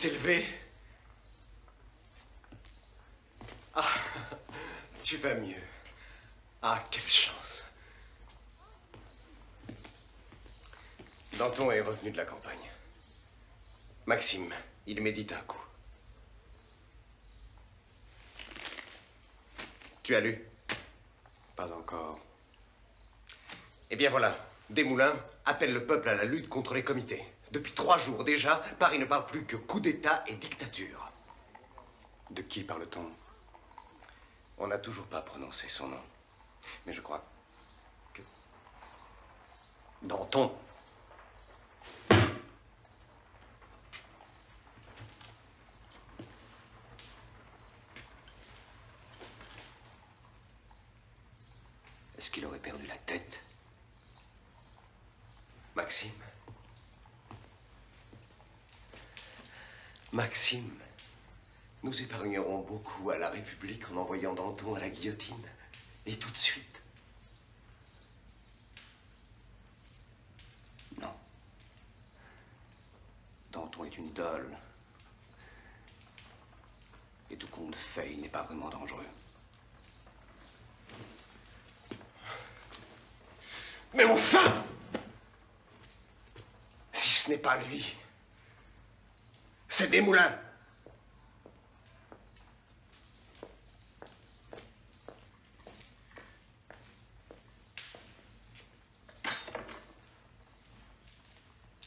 t'es levé? Ah, tu vas mieux. Ah, quelle chance. Danton est revenu de la campagne. Maxime, il médite un coup. Tu as lu? Pas encore. Eh bien voilà, Desmoulins appelle le peuple à la lutte contre les comités. Depuis 3 jours déjà, Paris ne parle plus que coup d'État et dictature. De qui parle-t-on? On n'a toujours pas prononcé son nom. Mais je crois que... Danton. Est-ce qu'il aurait perdu la tête? Maxime. Maxime, nous épargnerons beaucoup à la République en envoyant Danton à la guillotine. Et tout de suite. Non. Danton est une idole. Et tout compte fait, il n'est pas vraiment dangereux. Mais enfin! Si ce n'est pas lui, c'est Desmoulins.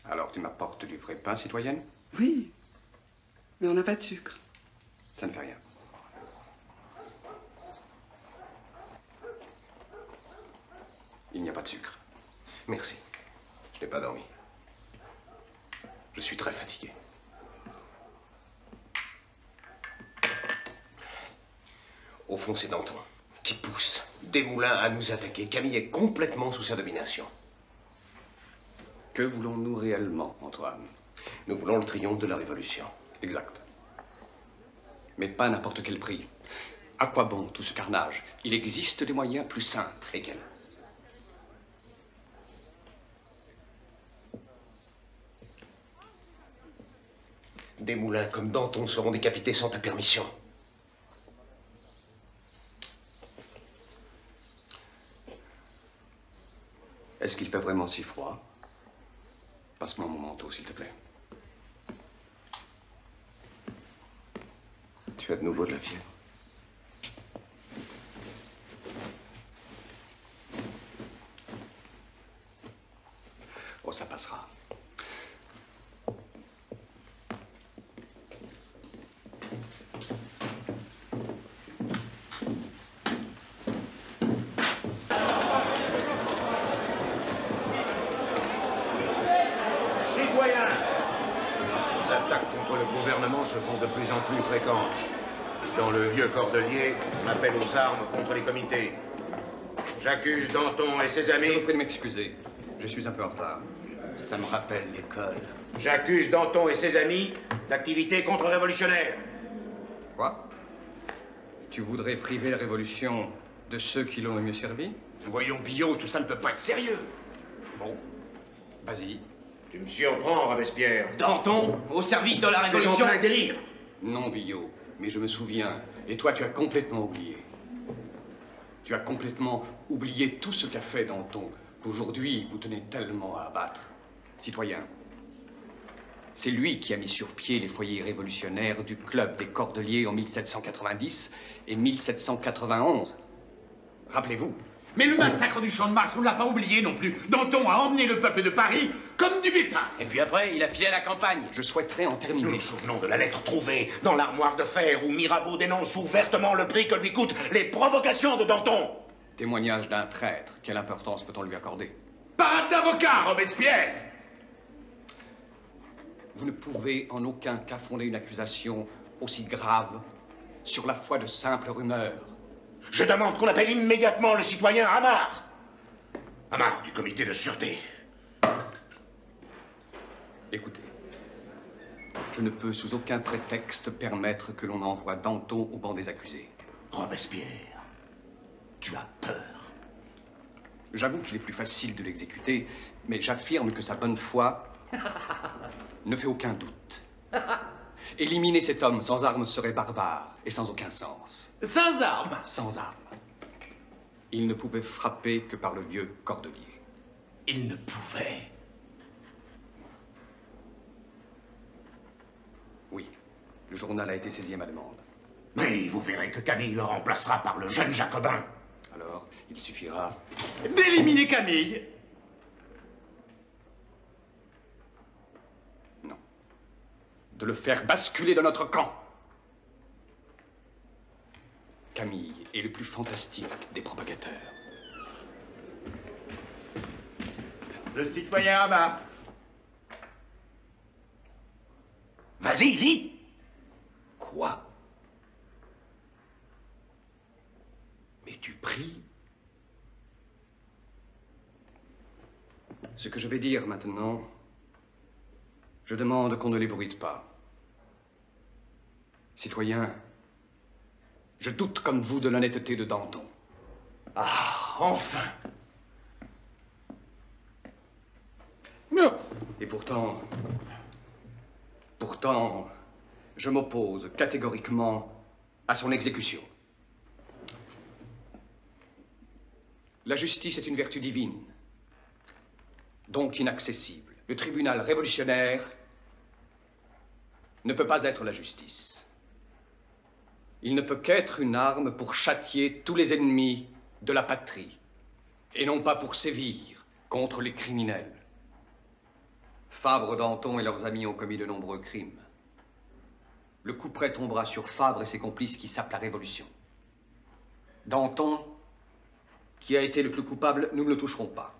Alors tu m'apportes du vrai pain, citoyenne? Oui, mais on n'a pas de sucre. Ça ne fait rien. Il n'y a pas de sucre. Merci. Je n'ai pas dormi. Je suis très fatigué. Au fond, c'est Danton qui pousse Desmoulins à nous attaquer. Camille est complètement sous sa domination. Que voulons-nous réellement, Antoine? Nous voulons le triomphe de la Révolution. Exact. Mais pas à n'importe quel prix. À quoi bon tout ce carnage? Il existe des moyens plus simples. Et quels? Desmoulins comme Danton seront décapités sans ta permission. Est-ce qu'il fait vraiment si froid? Passe-moi mon manteau, s'il te plaît. Tu as de nouveau de la fièvre? Oh, ça passera. Citoyens, les attaques contre le gouvernement se font de plus en plus fréquentes. Et dans le vieux Cordelier, on appelle aux armes contre les comités. J'accuse Danton et ses amis... Je vous prie de m'excuser. Je suis un peu en retard. Ça me rappelle l'école. J'accuse Danton et ses amis d'activités contre-révolutionnaires. Quoi? Tu voudrais priver la Révolution de ceux qui l'ont le mieux servi? Voyons, Billot, tout ça ne peut pas être sérieux. Bon, vas-y. Tu me surprends, Robespierre. Danton, au service de la T'es en Révolution. plein délire. Non, Billot, mais je me souviens. Et toi, tu as complètement oublié. Tu as complètement oublié tout ce qu'a fait Danton, qu'aujourd'hui, vous tenez tellement à abattre. Citoyen, c'est lui qui a mis sur pied les foyers révolutionnaires du Club des Cordeliers en 1790 et 1791. Rappelez-vous. Mais le massacre du Champ de Mars, on ne l'a pas oublié non plus. Danton a emmené le peuple de Paris comme du bétail. Et puis après, il a filé à la campagne. Je souhaiterais en Nous terminer. nous souvenons de la lettre trouvée dans l'armoire de fer où Mirabeau dénonce ouvertement le prix que lui coûtent les provocations de Danton. Témoignage d'un traître. Quelle importance peut-on lui accorder? Parade d'avocat, Robespierre. Vous ne pouvez en aucun cas fonder une accusation aussi grave sur la foi de simples rumeurs. Je demande qu'on appelle immédiatement le citoyen Amar. Amar du comité de sûreté. Écoutez, je ne peux sous aucun prétexte permettre que l'on envoie Danton au banc des accusés. Robespierre, tu as peur. J'avoue qu'il est plus facile de l'exécuter, mais j'affirme que sa bonne foi ne fait aucun doute. Éliminer cet homme sans armes serait barbare et sans aucun sens. Sans armes. Sans armes. Il ne pouvait frapper que par le vieux cordelier. Il ne pouvait. Oui, le journal a été saisi à ma demande. Mais vous verrez que Camille le remplacera par le jeune Jacobin. Alors, il suffira... d'éliminer Camille. Non. De le faire basculer dans notre camp. Camille est le plus fantastique des propagateurs. Le citoyen Amar. Vas-y, lis. Quoi? Mais tu pries? Ce que je vais dire maintenant, je demande qu'on ne l'ébruite pas. Citoyens, je doute comme vous de l'honnêteté de Danton. Ah, enfin. Non. Et pourtant, je m'oppose catégoriquement à son exécution. La justice est une vertu divine, donc inaccessible. Le tribunal révolutionnaire ne peut pas être la justice. Il ne peut qu'être une arme pour châtier tous les ennemis de la patrie, et non pas pour sévir contre les criminels. Fabre, Danton et leurs amis ont commis de nombreux crimes. Le couperet tombera sur Fabre et ses complices qui sapent la Révolution. Danton, qui a été le plus coupable, nous ne le toucherons pas.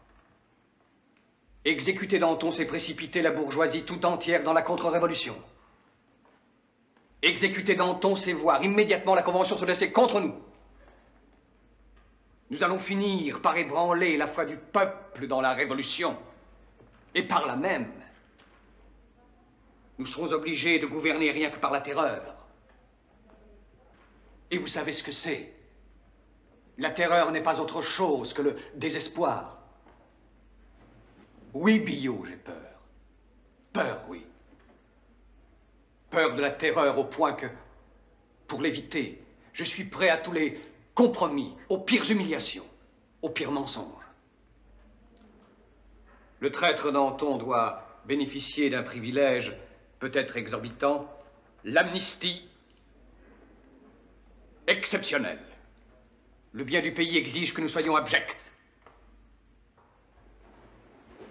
Exécuter Danton, c'est précipiter la bourgeoisie tout entière dans la contre-révolution. Exécuter Danton, c'est voir immédiatement la Convention se dresser contre nous. Nous allons finir par ébranler la foi du peuple dans la Révolution. Et par là même, nous serons obligés de gouverner rien que par la terreur. Et vous savez ce que c'est. La terreur n'est pas autre chose que le désespoir. Oui, Billaud, j'ai peur. Peur, oui. Peur de la terreur au point que, pour l'éviter, je suis prêt à tous les compromis, aux pires humiliations, aux pires mensonges. Le traître Danton doit bénéficier d'un privilège peut-être exorbitant, l'amnistie exceptionnelle. Le bien du pays exige que nous soyons abjects.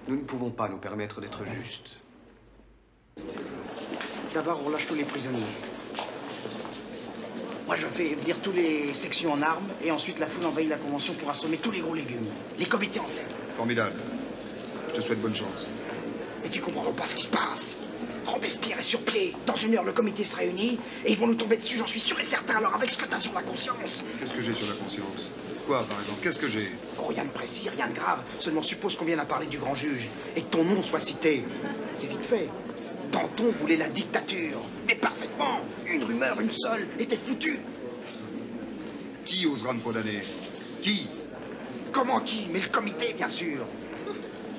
Nous ne pouvons pas nous permettre d'être justes. D'abord, on lâche tous les prisonniers. Moi, je fais venir tous les sections en armes, et ensuite la foule envahit la Convention pour assommer tous les gros légumes. Les comités en tête. Formidable. Je te souhaite bonne chance. Mais tu comprends pas ce qui se passe. Robespierre est sur pied. Dans une heure, le comité se réunit, et ils vont nous tomber dessus, j'en suis sûr et certain. Alors, avec ce que t'as sur la conscience. Qu'est-ce que j'ai sur la conscience? Quoi, par exemple? Qu'est-ce que j'ai? Oh, rien de précis, rien de grave. Seulement suppose qu'on vienne à parler du grand juge, et que ton nom soit cité. C'est vite fait. Danton voulait la dictature. Mais parfaitement. Une rumeur, une seule, était foutue. Qui osera me condamner? Qui? Comment qui? Mais le comité, bien sûr.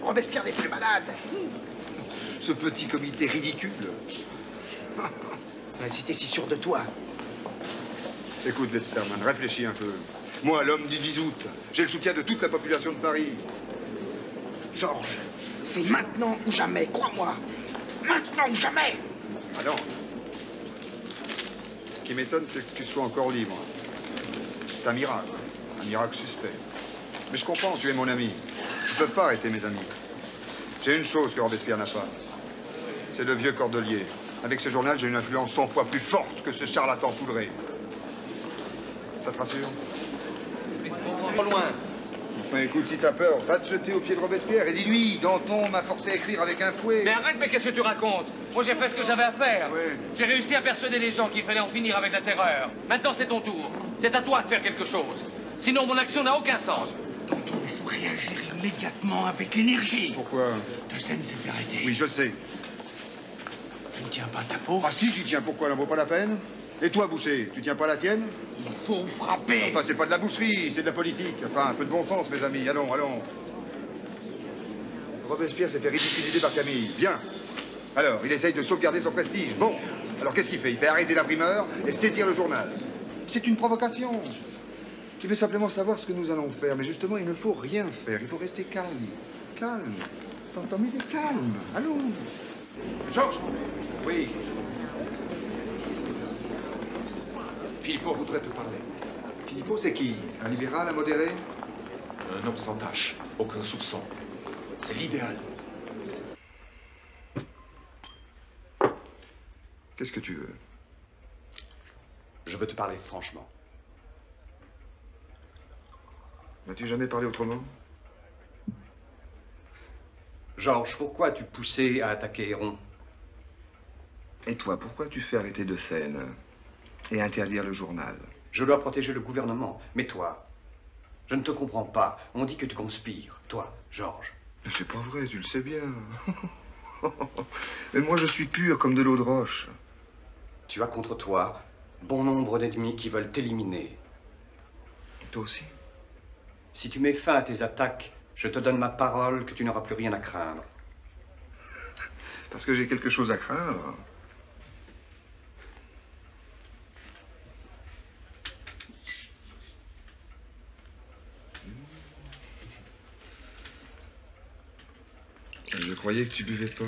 Robespierre n'est plus malade. Ce petit comité ridicule. Si t'es si sûr de toi. Écoute, Lesperman, réfléchis un peu. Moi, l'homme du 10 août, j'ai le soutien de toute la population de Paris. Georges, c'est maintenant ou jamais, crois-moi. Maintenant ou jamais. Ah non. Ce qui m'étonne, c'est que tu sois encore libre. C'est un miracle suspect. Mais je comprends, tu es mon ami. Ils ne peuvent pas arrêter mes amis. J'ai une chose que Robespierre n'a pas. C'est le vieux cordelier. Avec ce journal, j'ai une influence 100 fois plus forte que ce charlatan poudré. Ça te rassure? Trop loin. Enfin, écoute, si t'as peur, va te jeter aux pieds de Robespierre et dis-lui, Danton m'a forcé à écrire avec un fouet. Mais arrête, mais qu'est-ce que tu racontes? Moi, j'ai fait ce que j'avais à faire. Ouais. J'ai réussi à persuader les gens qu'il fallait en finir avec la terreur. Maintenant, c'est ton tour. C'est à toi de faire quelque chose. Sinon, mon action n'a aucun sens. Danton, il faut réagir immédiatement avec énergie. Pourquoi? De scène s'est fait arrêter. Oui, je sais. Je ne tiens pas ta peau. Ah si, j'y tiens, pourquoi? Elle n'en vaut pas la peine? Et toi, Boucher, tu tiens pas la tienne? Il faut frapper. Enfin, c'est pas de la boucherie, c'est de la politique. Enfin, un peu de bon sens, mes amis. Allons, allons. Robespierre s'est fait ridiculiser par Camille. Bien. Alors, il essaye de sauvegarder son prestige. Bon, alors qu'est-ce qu'il fait? Il fait arrêter l'imprimeur et saisir le journal. C'est une provocation. Il veut simplement savoir ce que nous allons faire. Mais justement, il ne faut rien faire. Il faut rester calme. Calme. T'entends, mais calme. Allons. Georges! Oui. Philippot voudrait te parler. Philippot, c'est qui? Un libéral, un modéré? Un homme sans tache, aucun soupçon. C'est l'idéal. Qu'est-ce que tu veux? Je veux te parler franchement. M'as-tu jamais parlé autrement? Georges, pourquoi as-tu poussé à attaquer Héron? Et toi, pourquoi tu fais arrêter De Seine et interdire le journal? Je dois protéger le gouvernement. Mais toi, je ne te comprends pas. On dit que tu conspires. Toi, Georges. C'est pas vrai, tu le sais bien. Mais moi, je suis pur comme de l'eau de roche. Tu as contre toi bon nombre d'ennemis qui veulent t'éliminer. Toi aussi? Si tu mets fin à tes attaques, je te donne ma parole que tu n'auras plus rien à craindre. Parce que j'ai quelque chose à craindre. Je croyais que tu buvais pas.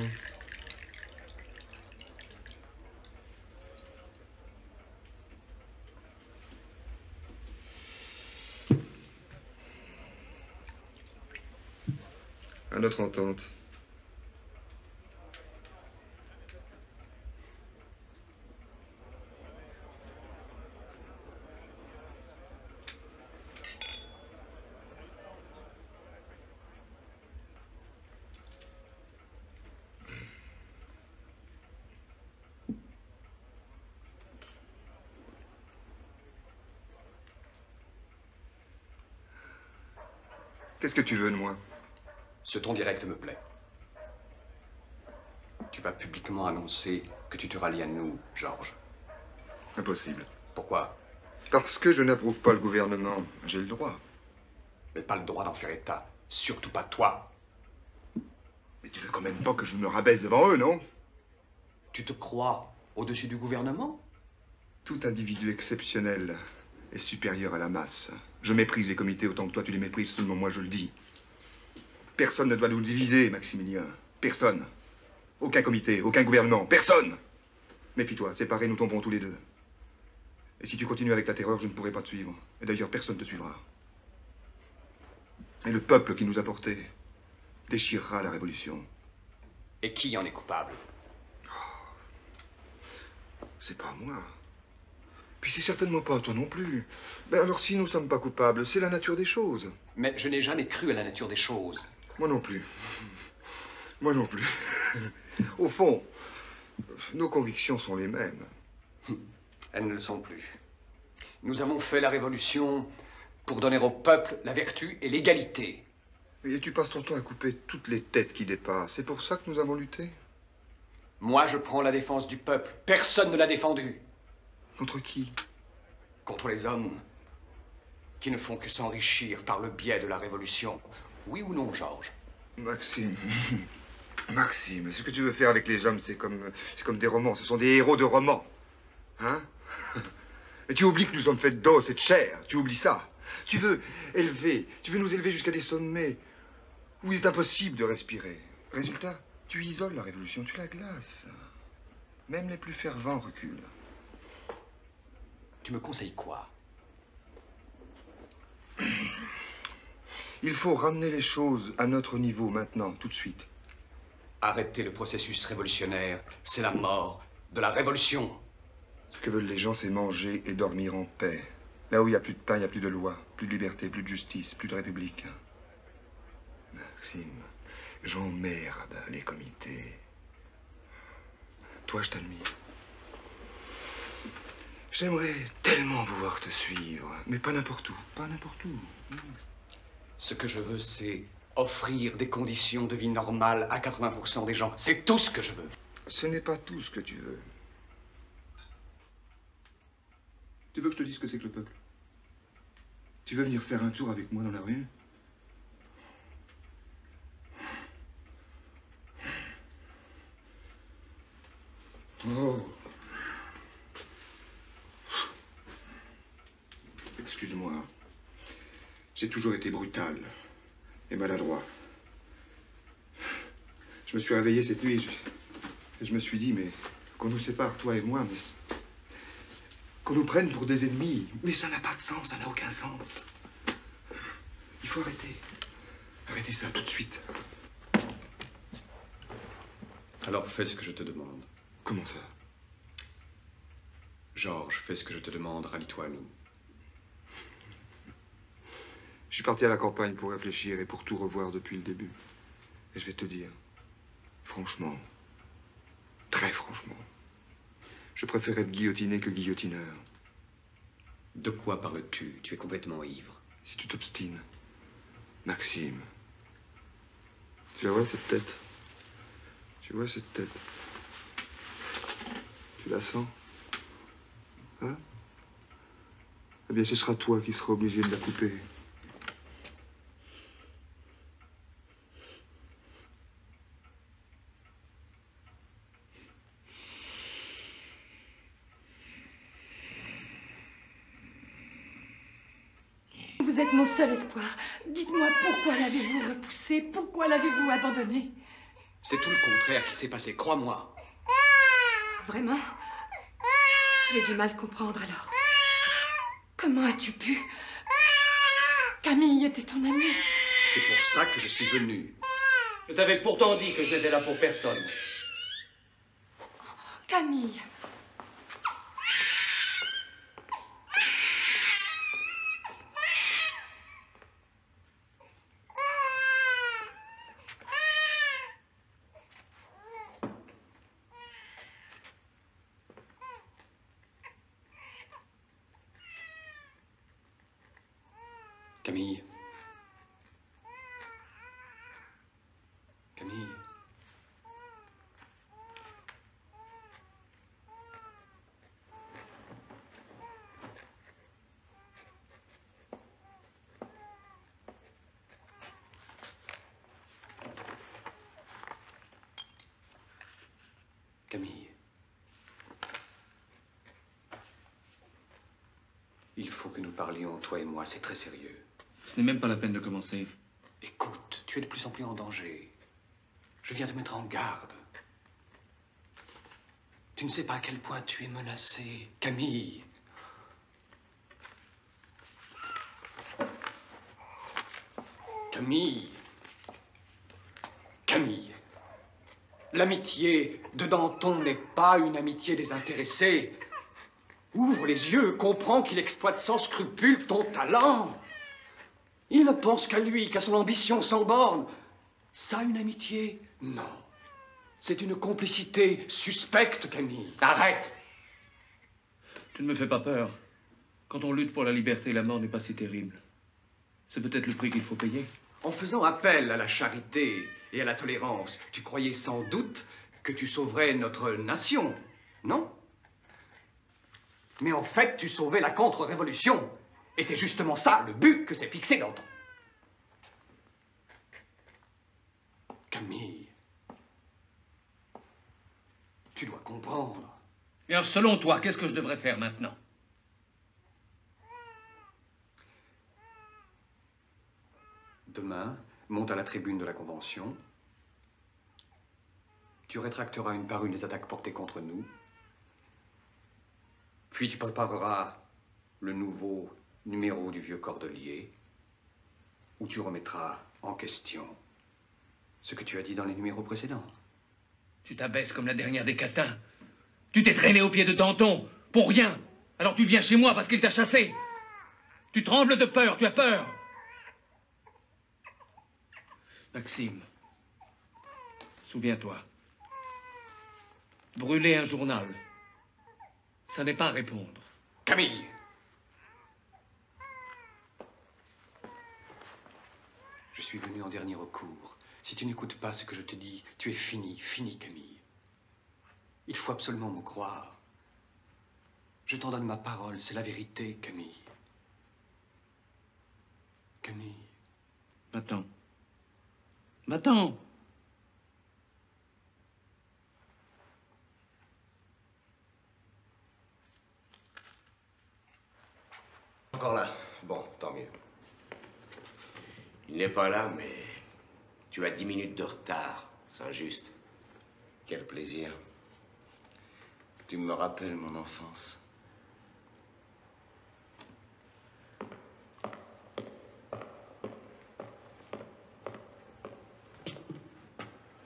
À notre entente. Qu'est-ce que tu veux de moi? Ce ton direct me plaît. Tu vas publiquement annoncer que tu te rallies à nous, Georges. Impossible. Pourquoi? Parce que je n'approuve pas le gouvernement. J'ai le droit. Mais pas le droit d'en faire état. Surtout pas toi. Mais tu veux quand même pas que je me rabaisse devant eux, non? Tu te crois au-dessus du gouvernement? Tout individu exceptionnel est supérieur à la masse. Je méprise les comités autant que toi tu les méprises, seulement moi je le dis. Personne ne doit nous diviser, Maximilien. Personne. Aucun comité, aucun gouvernement, personne. Méfie-toi, séparés, nous tomberons tous les deux. Et si tu continues avec ta terreur, je ne pourrai pas te suivre. Et d'ailleurs, personne ne te suivra. Et le peuple qui nous a portés déchirera la révolution. Et qui en est coupable? C'est pas moi. Puis c'est certainement pas toi non plus. Ben alors si nous sommes pas coupables, c'est la nature des choses. Mais je n'ai jamais cru à la nature des choses. Moi non plus. Moi non plus. Au fond, nos convictions sont les mêmes. Elles ne le sont plus. Nous avons fait la révolution pour donner au peuple la vertu et l'égalité. Et tu passes ton temps à couper toutes les têtes qui dépassent. C'est pour ça que nous avons lutté. Moi, je prends la défense du peuple. Personne ne l'a défendu. Contre qui? Contre les hommes qui ne font que s'enrichir par le biais de la révolution. Oui ou non, Georges? Maxime. Maxime, ce que tu veux faire avec les hommes, c'est comme des romans. Ce sont des héros de romans. Hein? Mais tu oublies que nous sommes faits d'os et de chair. Tu oublies ça. Tu veux nous élever jusqu'à des sommets où il est impossible de respirer. Résultat, tu isoles la révolution, tu la glaces. Même les plus fervents reculent. Tu me conseilles quoi? Il faut ramener les choses à notre niveau maintenant, tout de suite. Arrêter le processus révolutionnaire, c'est la mort de la révolution. Ce que veulent les gens, c'est manger et dormir en paix. Là où il n'y a plus de pain, il n'y a plus de loi, plus de liberté, plus de justice, plus de république. Maxime, j'emmerde les comités. Toi, je t'admire. J'aimerais tellement pouvoir te suivre, mais pas n'importe où, pas n'importe où. Ce que je veux, c'est offrir des conditions de vie normales à 80% des gens. C'est tout ce que je veux. Ce n'est pas tout ce que tu veux. Tu veux que je te dise ce que c'est que le peuple? Tu veux venir faire un tour avec moi dans la rue? Oh. Excuse-moi. J'ai toujours été brutal et maladroit. Je me suis réveillé cette nuit et je me suis dit, mais qu'on nous sépare, toi et moi, mais qu'on nous prenne pour des ennemis. Mais ça n'a pas de sens, ça n'a aucun sens. Il faut arrêter. Arrêtez ça tout de suite. Alors fais ce que je te demande. Comment ça? Georges, fais ce que je te demande, rallie-toi à nous. Je suis parti à la campagne pour réfléchir et pour tout revoir depuis le début. Et je vais te dire, franchement, très franchement, je préfère être guillotiné que guillotineur. De quoi parles-tu? Tu es complètement ivre. Si tu t'obstines, Maxime, tu la vois cette tête? Tu vois cette tête? Tu la sens? Hein? Eh bien, ce sera toi qui seras obligé de la couper. Vous êtes mon seul espoir. Dites-moi pourquoi l'avez-vous repoussé? Pourquoi l'avez-vous abandonné? C'est tout le contraire qui s'est passé, crois-moi. Vraiment? J'ai du mal à comprendre alors. Comment as-tu pu? Camille était ton amie. C'est pour ça que je suis venu. Je t'avais pourtant dit que je n'étais là pour personne. Camille. Camille. Camille. Camille. Il faut que nous parlions, toi et moi, c'est très sérieux. Ce n'est même pas la peine de commencer. Écoute, tu es de plus en plus en danger. Je viens te mettre en garde. Tu ne sais pas à quel point tu es menacée, Camille. Camille. Camille. L'amitié de Danton n'est pas une amitié désintéressée. Ouvre les yeux, comprends qu'il exploite sans scrupule ton talent. Il ne pense qu'à lui, qu'à son ambition sans borne. Ça, une amitié? Non. C'est une complicité suspecte, Camille. Arrête! Tu ne me fais pas peur. Quand on lutte pour la liberté, la mort n'est pas si terrible. C'est peut-être le prix qu'il faut payer. En faisant appel à la charité et à la tolérance, tu croyais sans doute que tu sauverais notre nation, non? Mais en fait, tu sauvais la contre-révolution. Et c'est justement ça, le but que s'est fixé Danton. Camille, tu dois comprendre. Et alors, selon toi, qu'est-ce que je devrais faire maintenant? Demain, monte à la tribune de la Convention. Tu rétracteras une par une les attaques portées contre nous. Puis tu prépareras le nouveau numéro du Vieux Cordelier, où tu remettras en question ce que tu as dit dans les numéros précédents. Tu t'abaisses comme la dernière des catins. Tu t'es traîné aux pieds de Danton, pour rien. Alors tu viens chez moi parce qu'il t'a chassé. Tu trembles de peur, tu as peur. Maxime, souviens-toi. Brûler un journal, ça n'est pas répondre. Camille! Je suis venu en dernier recours. Si tu n'écoutes pas ce que je te dis, tu es fini, fini, Camille. Il faut absolument me croire. Je t'en donne ma parole, c'est la vérité, Camille. Camille. Va-t'en. Va-t'en. Encore là. Bon, tant mieux. Il n'est pas là, mais tu as 10 minutes de retard. C'est injuste. Quel plaisir. Tu me rappelles mon enfance.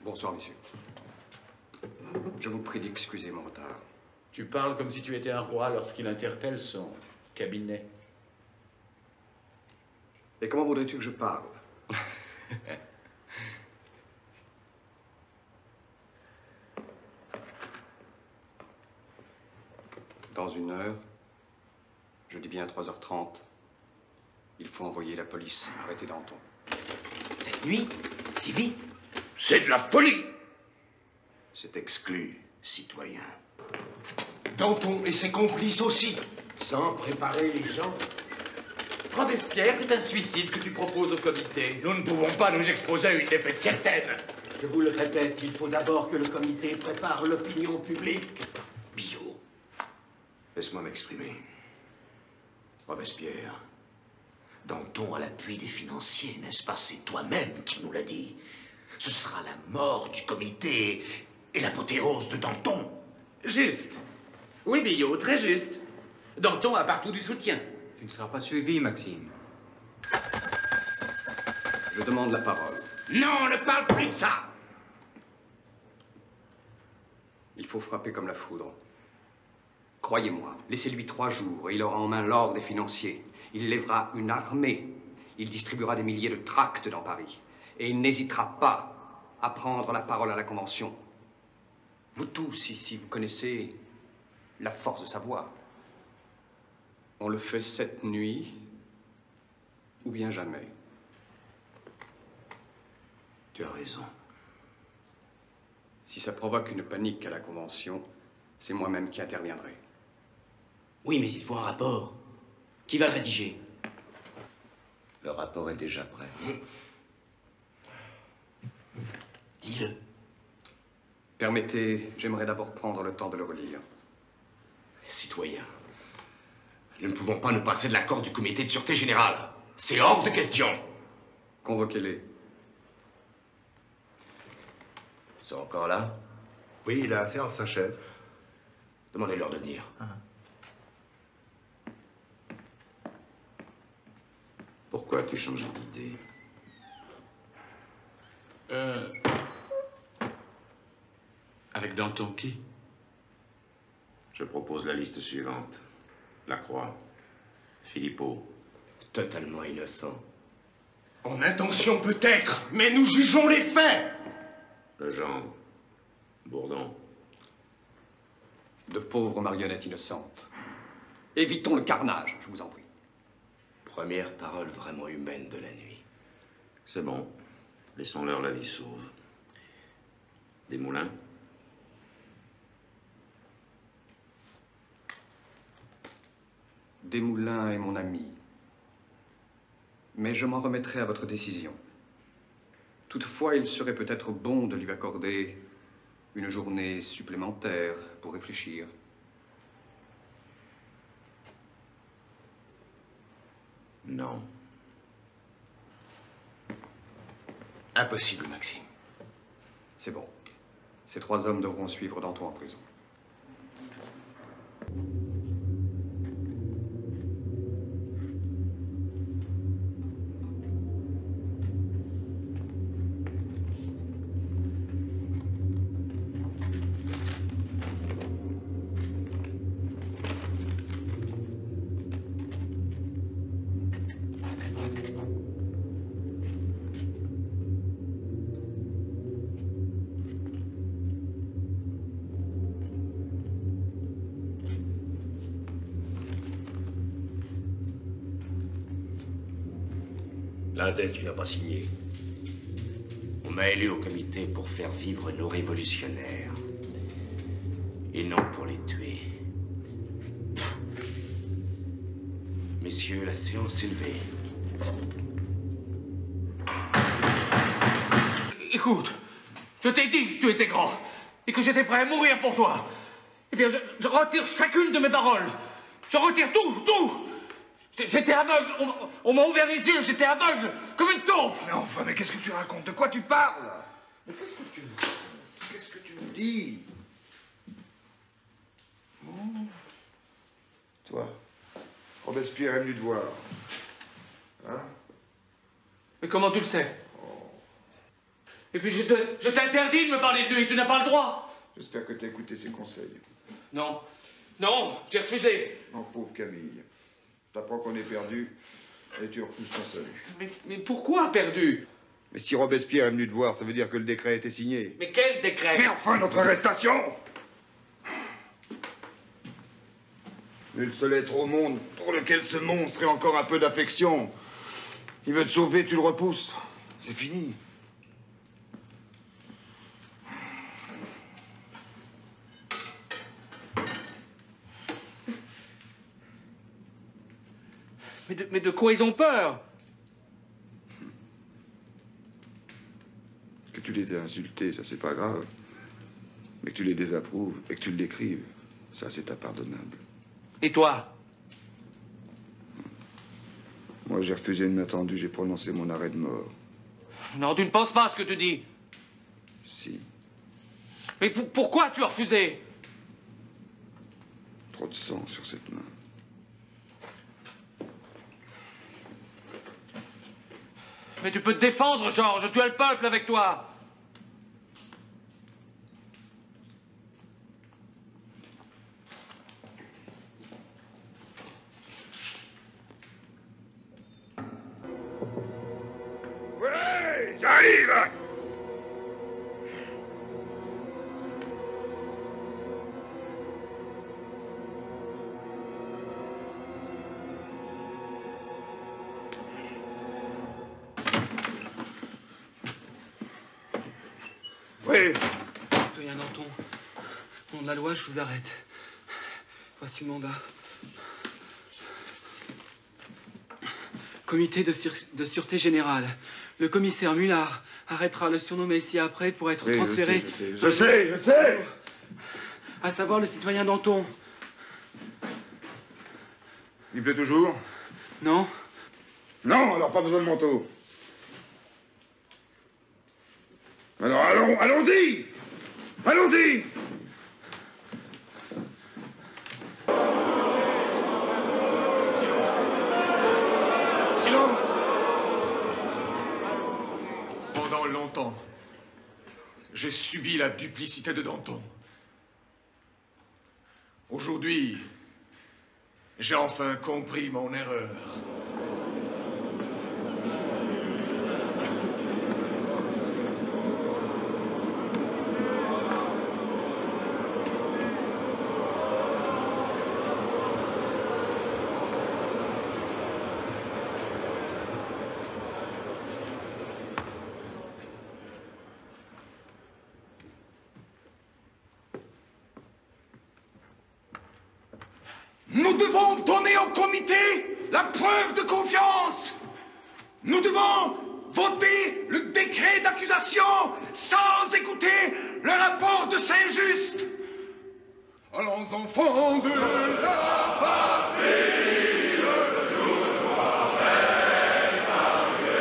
Bonsoir, messieurs. Je vous prie d'excuser mon retard. Tu parles comme si tu étais un roi lorsqu'il interpelle son cabinet. Et comment voudrais-tu que je parle? Dans 1 heure, je dis bien 3h30, il faut envoyer la police arrêter Danton. Cette nuit? Si vite? C'est de la folie! C'est exclu, citoyen. Danton et ses complices aussi. Sans préparer les gens. Robespierre, c'est un suicide que tu proposes au comité. Nous ne pouvons pas nous exposer à une défaite certaine. Je vous le répète, il faut d'abord que le comité prépare l'opinion publique. Billot, laisse-moi m'exprimer. Robespierre, Danton a l'appui des financiers, n'est-ce pas? C'est toi-même qui nous l'as dit. Ce sera la mort du comité et l'apothéose de Danton. Juste. Oui, Billot, très juste. Danton a partout du soutien. Tu ne seras pas suivi, Maxime. Je demande la parole. Non, ne parle plus de ça. Il faut frapper comme la foudre. Croyez-moi, laissez-lui 3 jours et il aura en main l'or des financiers. Il lèvera une armée. Il distribuera des milliers de tracts dans Paris. Et il n'hésitera pas à prendre la parole à la Convention. Vous tous ici, vous connaissez la force de sa voix. On le fait cette nuit ou bien jamais. Tu as raison. Si ça provoque une panique à la Convention, c'est moi-même qui interviendrai. Oui, mais il faut un rapport. Qui va le rédiger? Le rapport est déjà prêt. Lis-le. Permettez, j'aimerais d'abord prendre le temps de le relire. Citoyen, nous ne pouvons pas nous passer de l'accord du comité de sûreté générale. C'est hors de question. Convoquez-les. Ils sont encore là? Oui, la séance s'achève. Demandez-leur de venir. Pourquoi as-tu changé d'idée? Avec Danton qui? Je propose la liste suivante. Lacroix, Philippot. Totalement innocent. En intention peut-être, mais nous jugeons les faits. Legendre, Bourdon. De pauvres marionnettes innocentes. Évitons le carnage, je vous en prie. Première parole vraiment humaine de la nuit. C'est bon. Laissons-leur la vie sauve. Desmoulins? Desmoulins est mon ami. Mais je m'en remettrai à votre décision. Toutefois, il serait peut-être bon de lui accorder une journée supplémentaire pour réfléchir. Non. Impossible, Maxime. C'est bon. Ces 3 hommes devront suivre Danton en prison. L'Indel, tu n'as pas signé. On m'a élu au comité pour faire vivre nos révolutionnaires. Et non pour les tuer. Messieurs, la séance est levée. Écoute, je t'ai dit que tu étais grand et que j'étais prêt à mourir pour toi. Eh bien, je retire chacune de mes paroles. Je retire tout, tout. J'étais aveugle. On m'a ouvert les yeux. J'étais aveugle. Comme une taupe. Mais enfin, mais qu'est-ce que tu racontes? De quoi tu parles? Mais qu'est-ce que tu me dis? Toi, Robespierre est venu te voir. Hein? Mais comment tu le sais? Et puis je t'interdis de me parler de lui. Tu n'as pas le droit. J'espère que tu as écouté ses conseils. Non. Non, j'ai refusé. Oh, pauvre Camille. T'apprends qu'on est perdu et tu repousses ton salut. Mais pourquoi perdu? Mais si Robespierre est venu te voir, ça veut dire que le décret a été signé. Mais quel décret? Mais enfin, notre arrestation! Nul seul être au monde pour lequel ce monstre ait encore un peu d'affection. Il veut te sauver, tu le repousses. C'est fini. Mais de quoi ils ont peur? Que tu les aies insultés, ça c'est pas grave. Mais que tu les désapprouves et que tu l'écrives, ça c'est impardonnable. Et toi? Moi j'ai refusé inattendu, j'ai prononcé mon arrêt de mort. Non, tu ne penses pas ce que tu dis. Si. Mais pourquoi tu as refusé? Trop de sang sur cette main. Mais tu peux te défendre, Georges. Tu as le peuple avec toi. Ouais, j'arrive! Oui. Citoyen Danton, au nom de la loi, je vous arrête. Voici le mandat. Comité de sûreté générale. Le commissaire Mullard arrêtera le surnommé ci-après pour être transféré... Je sais. À savoir le citoyen Danton. Il pleut toujours? Non. Non, alors pas besoin de manteau. Alors allons-y! Allons-y! Silence! Pendant longtemps, j'ai subi la duplicité de Danton. Aujourd'hui, j'ai enfin compris mon erreur. Nous devons donner au comité la preuve de confiance. Nous devons voter le décret d'accusation sans écouter le rapport de Saint-Just. Allons, enfants de la patrie, le jour est arrivé.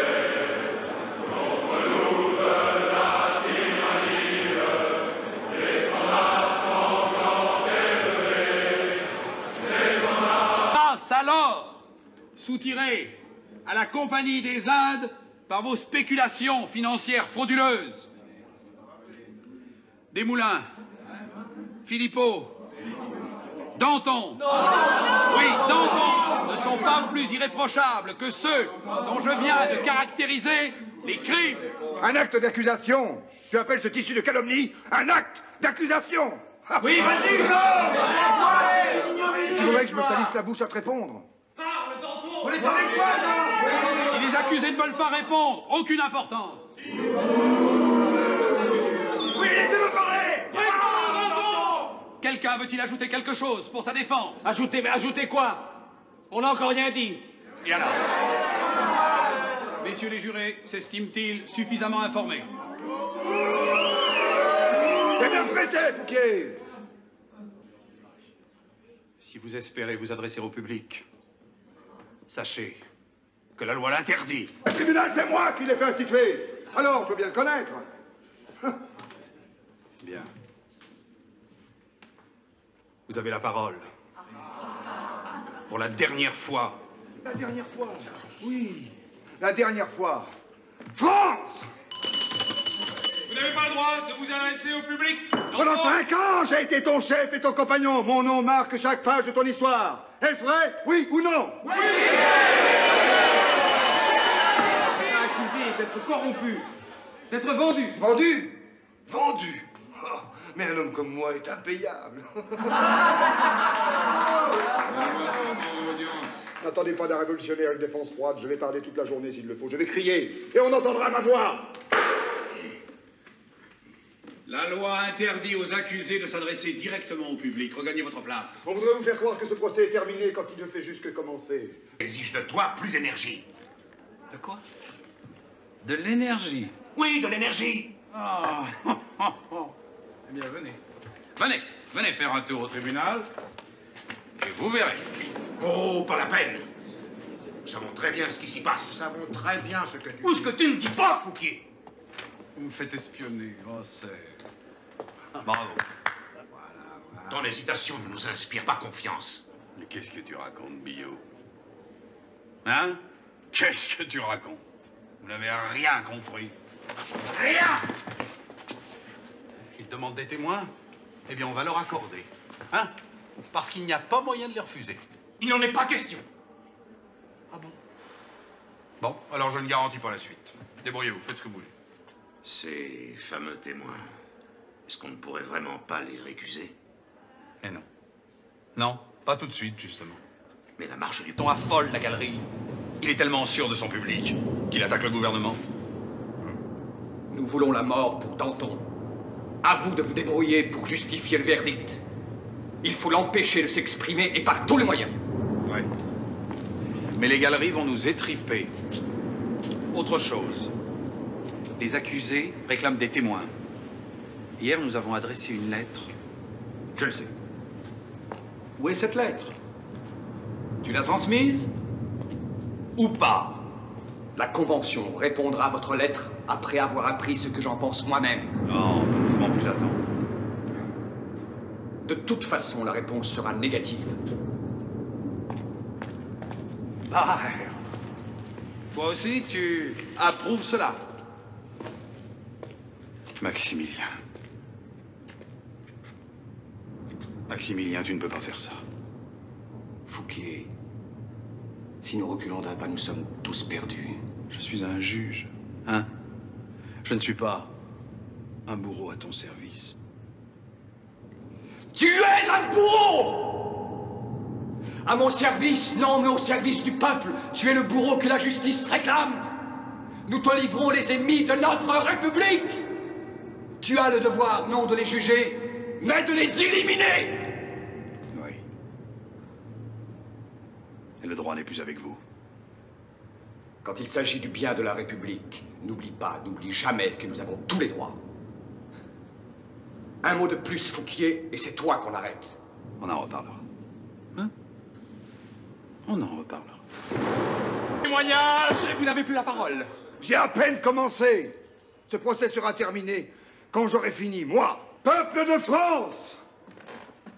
Contre nous de la tyrannie, les combats sanglants élevés. Passe alors, soutiré à la Compagnie des Indes par vos spéculations financières frauduleuses. Desmoulins, Philippot, Danton, oui, Danton, ne sont pas plus irréprochables que ceux dont je viens de caractériser les crimes. Un acte d'accusation. Tu appelles ce tissu de calomnie un acte d'accusation. Oui, vas-y, Georges! Tu voudrais que je me salisse la bouche à te répondre? Parle, Danton! On est avec toi, Georges! Si les accusés ne veulent pas répondre, aucune importance. Oui, laissez-le parler! Quelqu'un veut-il ajouter quelque chose pour sa défense? Mais ajouter quoi? On n'a encore rien dit. Et alors? Messieurs les jurés, s'estiment-ils suffisamment informés? T'es bien pressé, Fouquier! Si vous espérez vous adresser au public, Sachez que la loi l'interdit. Le tribunal, c'est moi qui l'ai fait instituer. Alors, je veux bien le connaître. Bien. Vous avez la parole. Pour la dernière fois. La dernière fois, oui. La dernière fois. France! Vous n'avez pas le droit de vous adresser au public. Pendant 5 ans, j'ai été ton chef et ton compagnon. Mon nom marque chaque page de ton histoire. Est-ce vrai? Oui ou non? Oui! D'être accusé, d'être corrompu, d'être vendu. Vendu? Vendu? Oh, mais un homme comme moi est impayable. N'attendez pas d'un révolutionnaire une défense froide. Je vais parler toute la journée s'il le faut. Je vais crier et on entendra ma voix. La loi interdit aux accusés de s'adresser directement au public. Regagnez votre place. On voudrait vous faire croire que ce procès est terminé quand il ne fait juste que commencer. Exige de toi plus d'énergie. De quoi? De l'énergie? Oui, de l'énergie. Ah, Eh bien, venez. Venez faire un tour au tribunal. Et vous verrez. Oh, pas la peine. Nous savons très bien ce qui s'y passe. Nous savons très bien ce que tu... Ou ce que tu ne dis pas, Fouquier. Vous me faites espionner. Oh, c'est... Bravo. Ton hésitation ne nous inspire pas confiance. Mais qu'est-ce que tu racontes, Billot? Hein? Qu'est-ce que tu racontes? Vous n'avez rien compris. Rien! Ils demandent des témoins? Eh bien, on va leur accorder. Hein? Parce qu'il n'y a pas moyen de les refuser. Il n'en est pas question. Ah bon? Bon, alors je ne garantis pas la suite. Débrouillez-vous, faites ce que vous voulez. Ces fameux témoins, est-ce qu'on ne pourrait vraiment pas les récuser? Eh non. Non, pas tout de suite, justement. Mais la marche du On affole la galerie. Il est tellement sûr de son public qu'il attaque le gouvernement. Nous voulons la mort pour Danton. À vous de vous débrouiller pour justifier le verdict. Il faut l'empêcher de s'exprimer et par tous les moyens. Ouais. Mais les galeries vont nous étriper. Autre chose. Les accusés réclament des témoins. Hier, nous avons adressé une lettre. Je le sais. Où est cette lettre? Tu l'as transmise? Ou pas? La Convention répondra à votre lettre après avoir appris ce que j'en pense moi-même. Non, nous ne pouvons plus attendre. De toute façon, la réponse sera négative. Ah, toi aussi, tu approuves cela? Maximilien. Maximilien, tu ne peux pas faire ça. Fouquier, si nous reculons d'un pas, nous sommes tous perdus. Je suis un juge, hein? Je ne suis pas un bourreau à ton service. Tu es un bourreau! À mon service, non, mais au service du peuple. Tu es le bourreau que la justice réclame. Nous te livrons les ennemis de notre République. Tu as le devoir, non de les juger, mais de les éliminer. Oui. Et le droit n'est plus avec vous. Quand il s'agit du bien de la République, n'oublie jamais que nous avons tous les droits. Un mot de plus, Fouquier, et c'est toi qu'on arrête. On en reparlera. Hein? On en reparlera. Témoignage, vous n'avez plus la parole. J'ai à peine commencé. Ce procès sera terminé quand j'aurai fini. Moi, peuple de France!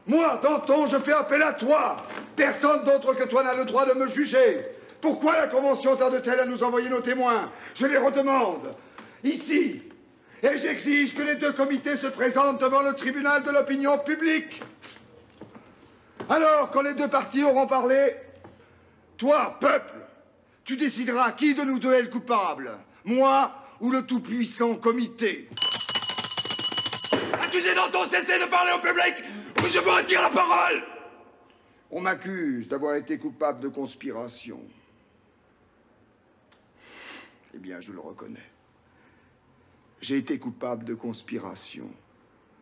Moi, Danton, je fais appel à toi. Personne d'autre que toi n'a le droit de me juger. Pourquoi la Convention tarde-t-elle à nous envoyer nos témoins? Je les redemande. Ici. Et j'exige que les deux comités se présentent devant le tribunal de l'opinion publique. Alors, quand les deux parties auront parlé, toi, peuple, tu décideras qui de nous deux est le coupable. Moi ou le tout-puissant comité. Accusé Danton, cessez de parler au public ou je vous retire la parole! On m'accuse d'avoir été coupable de conspiration. Eh bien, je le reconnais. J'ai été coupable de conspiration.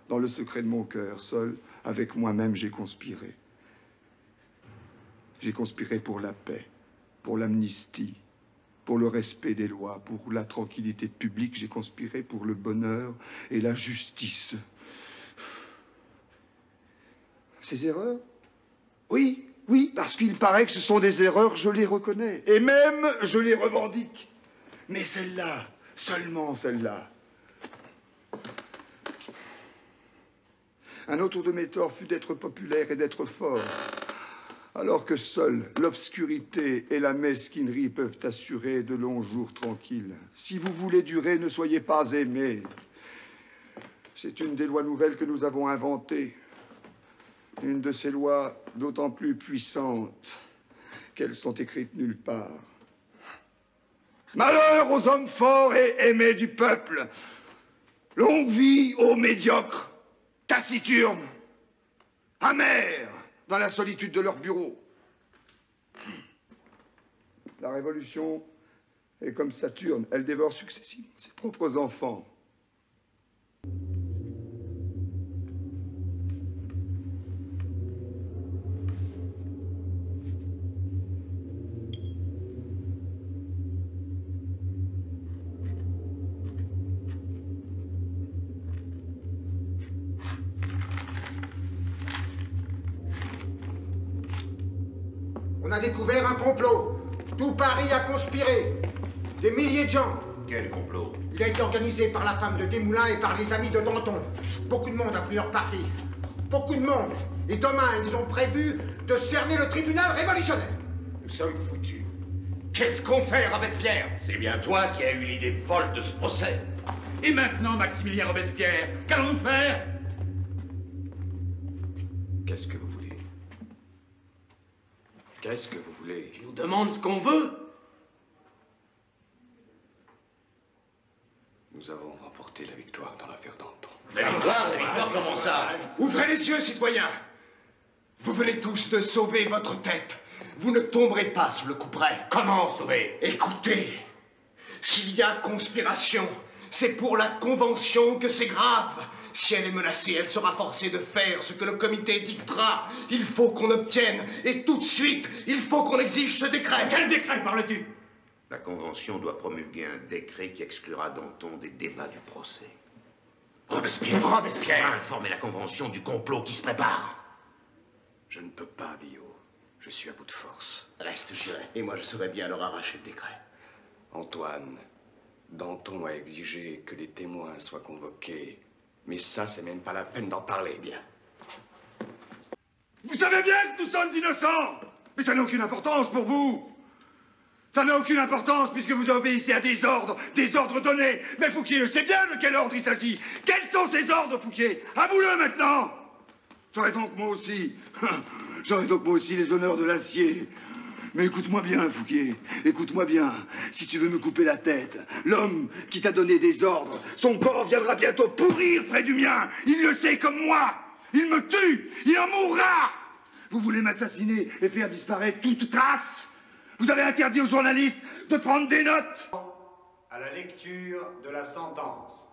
Dans le secret de mon cœur, seul, avec moi-même, j'ai conspiré. J'ai conspiré pour la paix, pour l'amnistie, pour le respect des lois, pour la tranquillité publique. J'ai conspiré pour le bonheur et la justice. Ces erreurs? Oui, Oui, parce qu'il paraît que ce sont des erreurs, je les reconnais. Et même, je les revendique. Mais celle-là, seulement celle-là. Un autre de mes torts fut d'être populaire et d'être fort, alors que seule l'obscurité et la mesquinerie peuvent assurer de longs jours tranquilles. Si vous voulez durer, ne soyez pas aimés. C'est une des lois nouvelles que nous avons inventées. Une de ces lois d'autant plus puissantes qu'elles sont écrites nulle part. Malheur aux hommes forts et aimés du peuple. Longue vie aux médiocres, taciturnes, amers dans la solitude de leur bureau. La révolution est comme Saturne, elle dévore successivement ses propres enfants. On a découvert un complot. Tout Paris a conspiré. Des milliers de gens. Quel complot? Il a été organisé par la femme de Desmoulins et par les amis de Danton. Beaucoup de monde a pris leur parti. Beaucoup de monde. Et demain, ils ont prévu de cerner le tribunal révolutionnaire. Nous sommes foutus. Qu'est-ce qu'on fait, Robespierre? C'est bien toi qui as eu l'idée folle de ce procès. Et maintenant, Maximilien Robespierre, qu'allons-nous faire? Qu'est-ce que vous voulez? Qu'est-ce que vous voulez? Tu nous demandes ce qu'on veut? Nous avons remporté la victoire dans l'affaire Danton. La victoire, comment ça? Ouvrez les yeux, citoyens. Vous venez tous de sauver votre tête. Vous ne tomberez pas sous le couperet. Comment sauver? Écoutez, s'il y a conspiration, c'est pour la Convention que c'est grave. Si elle est menacée, elle sera forcée de faire ce que le comité dictera. Il faut qu'on obtienne, et tout de suite, il faut qu'on exige ce décret. Quel décret parles-tu? La Convention doit promulguer un décret qui exclura Danton des débats du procès. Robespierre. Va informer la Convention du complot qui se prépare. Je ne peux pas, Billot. Je suis à bout de force. Reste, j'irai. Et moi, je saurais bien leur arracher le décret. Antoine, Danton a exigé que les témoins soient convoqués. Mais ça, c'est même pas la peine d'en parler. Bien. Vous savez bien que nous sommes innocents. Mais ça n'a aucune importance pour vous. Ça n'a aucune importance puisque vous obéissez à des ordres donnés. Mais Fouquier sait bien de quel ordre il s'agit. Quels sont ces ordres, Fouquier? Avoue-le maintenant. J'aurai donc moi aussi les honneurs de l'acier. Mais écoute-moi bien, Fouquier, écoute-moi bien. Si tu veux me couper la tête, l'homme qui t'a donné des ordres, son corps viendra bientôt pourrir près du mien. Il le sait comme moi. Il me tue, il en mourra. Vous voulez m'assassiner et faire disparaître toute trace? Vous avez interdit aux journalistes de prendre des notes. À la lecture de la sentence.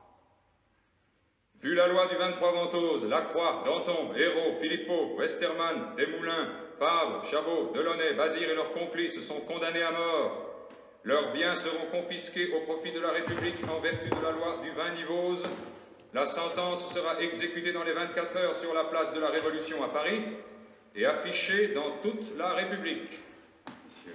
Vu la loi du 23 Ventose, Lacroix, Danton, Hérault, Philippot, Westermann, Desmoulins, Fabre, Chabot, Delaunay, Bazire et leurs complices sont condamnés à mort. Leurs biens seront confisqués au profit de la République en vertu de la loi du 20 Nivose. La sentence sera exécutée dans les 24 heures sur la place de la Révolution à Paris et affichée dans toute la République. Monsieur.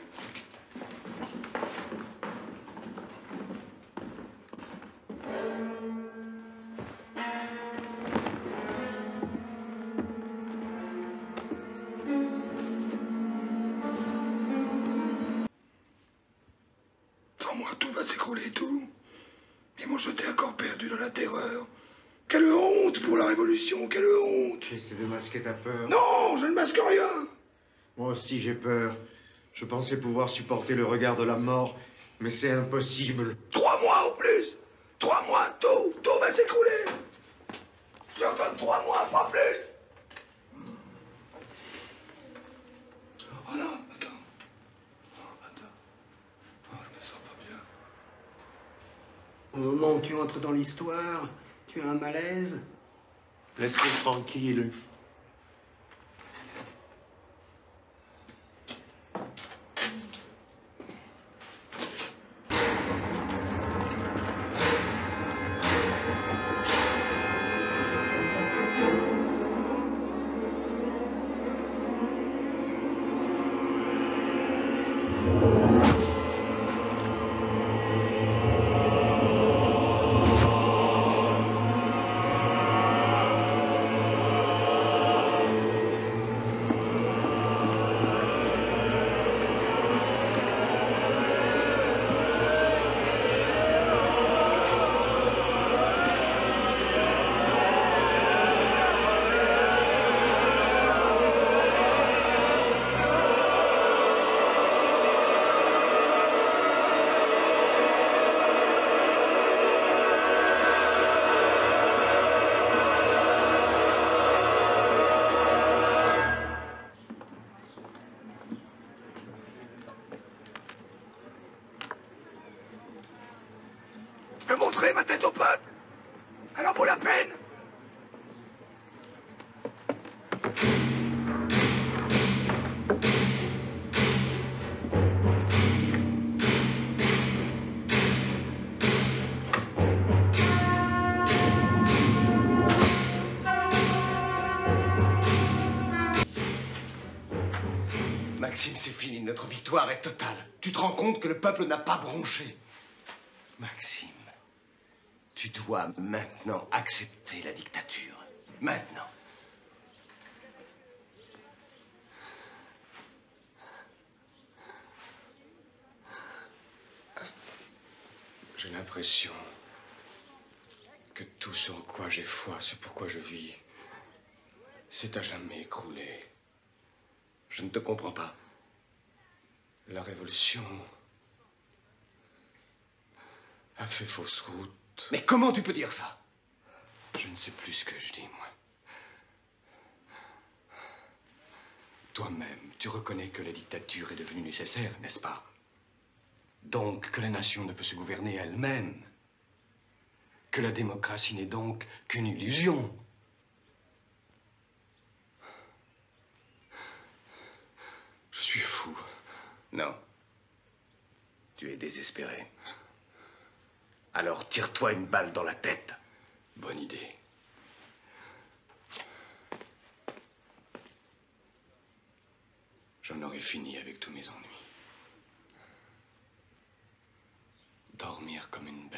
Tout va s'écrouler, tout. Ils m'ont jeté à corps perdu dans la terreur. Quelle honte pour la Révolution, quelle honte. Tu essaies de masquer ta peur. Non, je ne masque rien. Moi aussi j'ai peur. Je pensais pouvoir supporter le regard de la mort, mais c'est impossible. 3 mois au plus. 3 mois, tout va s'écrouler. Je leur donne 3 mois, pas plus. Oh non, attends. Au moment où tu entres dans l'histoire, tu as un malaise. Laisse-les tranquille. Maxime, c'est fini. Notre victoire est totale. Tu te rends compte que le peuple n'a pas bronché? Maxime, tu dois maintenant accepter la dictature. Maintenant. J'ai l'impression que tout ce en quoi j'ai foi, ce pourquoi je vis, s'est à jamais écroulé. Je ne te comprends pas. La révolution a fait fausse route. Mais comment tu peux dire ça? Je ne sais plus ce que je dis, moi. Toi-même, tu reconnais que la dictature est devenue nécessaire, n'est-ce pas? Donc que la nation ne peut se gouverner elle-même. Que la démocratie n'est donc qu'une illusion. Je suis fou. Non. Tu es désespéré. Alors tire-toi une balle dans la tête. Bonne idée. J'en aurais fini avec tous mes ennuis. Dormir comme une